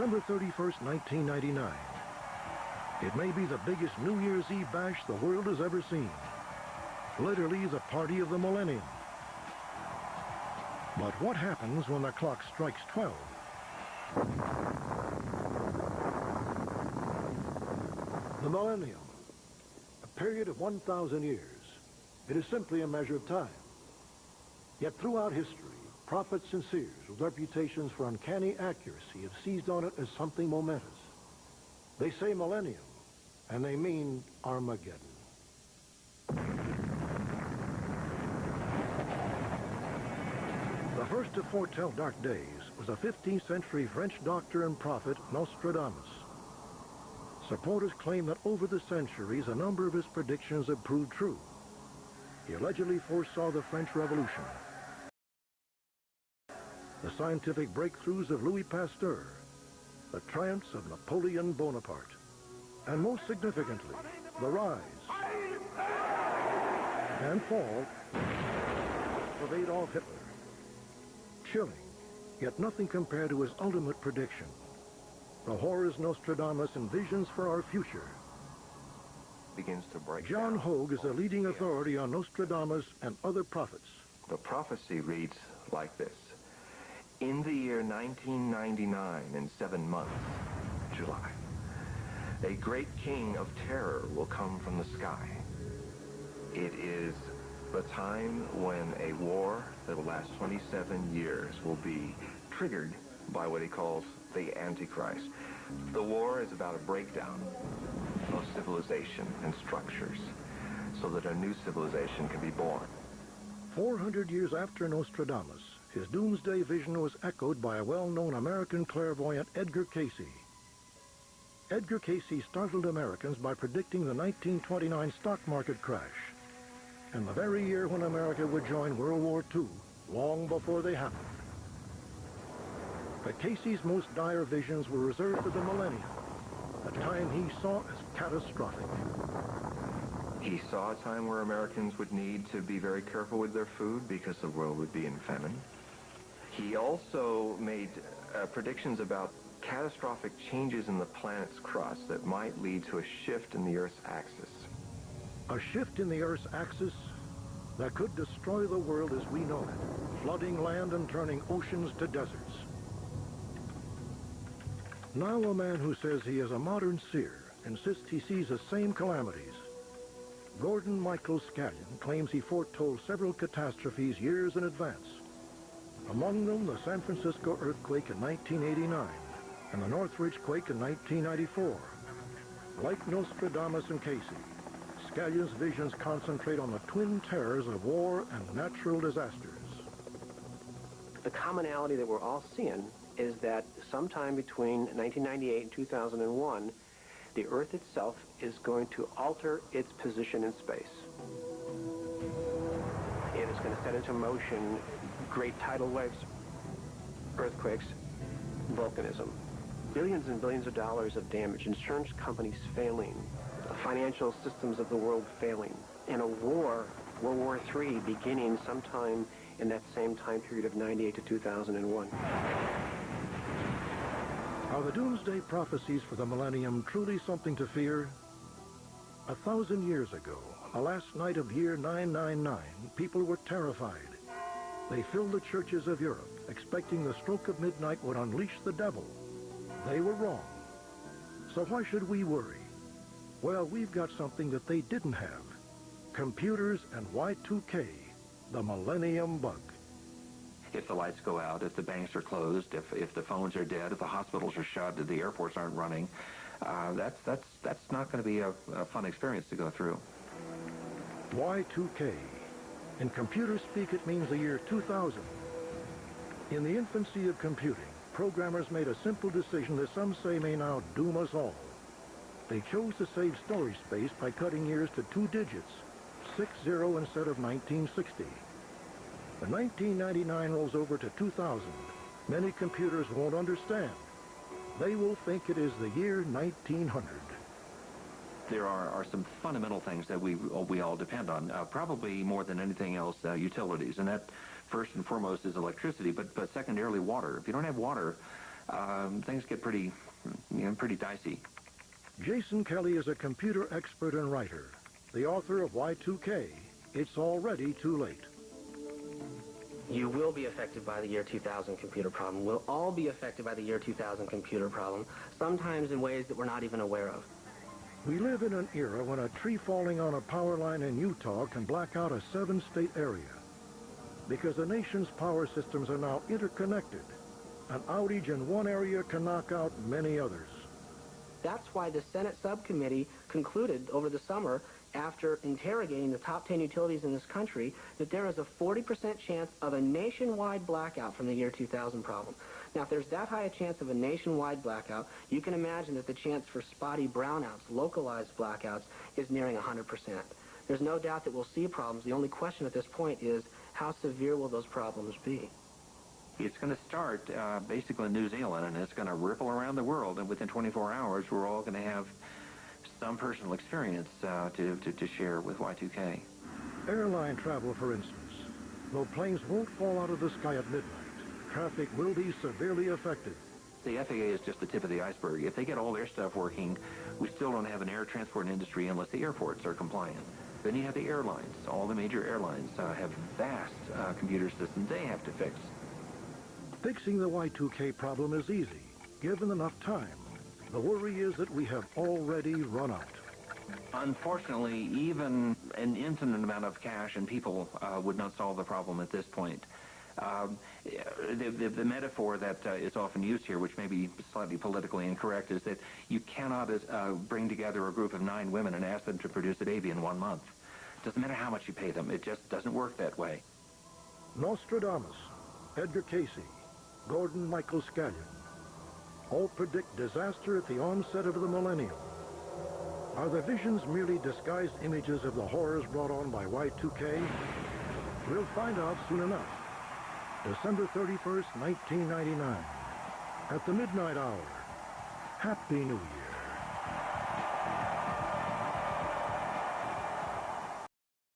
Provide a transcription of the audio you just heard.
December 31st, 1999. It may be the biggest New Year's Eve bash the world has ever seen. Literally the party of the millennium. But what happens when the clock strikes 12? The millennium, a period of 1,000 years. It is simply a measure of time. Yet throughout history, prophets and seers with reputations for uncanny accuracy have seized on it as something momentous. They say millennium, and they mean Armageddon. The first to foretell dark days was a 15th century French doctor and prophet, Nostradamus. Supporters claim that over the centuries, a number of his predictions have proved true. He allegedly foresaw the French Revolution, the scientific breakthroughs of Louis Pasteur, the triumphs of Napoleon Bonaparte, and most significantly, the rise and fall of Adolf Hitler. Chilling, yet nothing compared to his ultimate prediction. The horrors Nostradamus envisions for our future. Begins to break John down. Hogue is a leading authority on Nostradamus and other prophets. The prophecy reads like this. In the year 1999, in 7 months, July, a great king of terror will come from the sky. It is the time when a war that will last 27 years will be triggered by what he calls the Antichrist. The war is about a breakdown of civilization and structures so that a new civilization can be born. 400 years after Nostradamus, his doomsday vision was echoed by a well-known American clairvoyant, Edgar Cayce. Edgar Cayce startled Americans by predicting the 1929 stock market crash, and the very year when America would join World War II, long before they happened. But Cayce's most dire visions were reserved for the millennium, a time he saw as catastrophic. He saw a time where Americans would need to be very careful with their food because the world would be in famine. He also made predictions about catastrophic changes in the planet's crust that might lead to a shift in the Earth's axis. A shift in the Earth's axis that could destroy the world as we know it, flooding land and turning oceans to deserts. Now a man who says he is a modern seer insists he sees the same calamities. Gordon Michael Scallion claims he foretold several catastrophes years in advance. Among them, the San Francisco earthquake in 1989 and the Northridge quake in 1994. Like Nostradamus and Cayce, Scallion's visions concentrate on the twin terrors of war and natural disasters. The commonality that we're all seeing is that sometime between 1998 and 2001, the Earth itself is going to alter its position in space. It is going to set into motion great tidal waves, earthquakes, volcanism. Billions and billions of dollars of damage, insurance companies failing, financial systems of the world failing, and a war, World War III, beginning sometime in that same time period of 98 to 2001. Are the doomsday prophecies for the millennium truly something to fear? 1,000 years ago, the last night of year 999, people were terrified. They filled the churches of Europe, expecting the stroke of midnight would unleash the devil. They were wrong. So why should we worry? Well, we've got something that they didn't have. Computers and Y2K, the Millennium Bug. If the lights go out, if the banks are closed, if the phones are dead, if the hospitals are shut, if the airports aren't running, that's not going to be a fun experience to go through. Y2K. In computer speak, it means the year 2000. In the infancy of computing, programmers made a simple decision that some say may now doom us all. They chose to save storage space by cutting years to 2 digits, 60 instead of 1960. When 1999 rolls over to 2000, many computers won't understand. They will think it is the year 1900. There are some fundamental things that we all depend on, probably more than anything else, utilities. And that, first and foremost, is electricity, but secondarily, water. If you don't have water, things get pretty dicey. Jason Kelly is a computer expert and writer, the author of Y2K, It's Already Too Late. You will be affected by the year 2000 computer problem. We'll all be affected by the year 2000 computer problem, sometimes in ways that we're not even aware of. We live in an era when a tree falling on a power line in Utah can black out a 7-state area. Because the nation's power systems are now interconnected, an outage in one area can knock out many others. That's why the Senate subcommittee concluded over the summer, after interrogating the top 10 utilities in this country, that there is a 40% chance of a nationwide blackout from the year 2000 problem. Now, if there's that high a chance of a nationwide blackout, you can imagine that the chance for spotty brownouts, localized blackouts, is nearing 100%. There's no doubt that we'll see problems. The only question at this point is, how severe will those problems be? It's going to start basically in New Zealand, and it's going to ripple around the world, and within 24 hours, we're all going to have some personal experience to share with Y2K. Airline travel, for instance. Though planes won't fall out of the sky at midnight, traffic will be severely affected. The FAA is just the tip of the iceberg. If they get all their stuff working, we still don't have an air transport industry unless the airports are compliant. Then you have the airlines. All the major airlines have vast computer systems they have to fix. Fixing the Y2K problem is easy, given enough time. The worry is that we have already run out. Unfortunately, even an infinite amount of cash and people would not solve the problem at this point. The metaphor that is often used here, which may be slightly politically incorrect, is that you cannot bring together a group of 9 women and ask them to produce a baby in 1 month. Doesn't matter how much you pay them. It just doesn't work that way. Nostradamus, Edgar Casey, Gordon Michael Scallion, all predict disaster at the onset of the millennium. Are the visions merely disguised images of the horrors brought on by Y2K? We'll find out soon enough. December 31st, 1999, at the midnight hour. Happy New Year.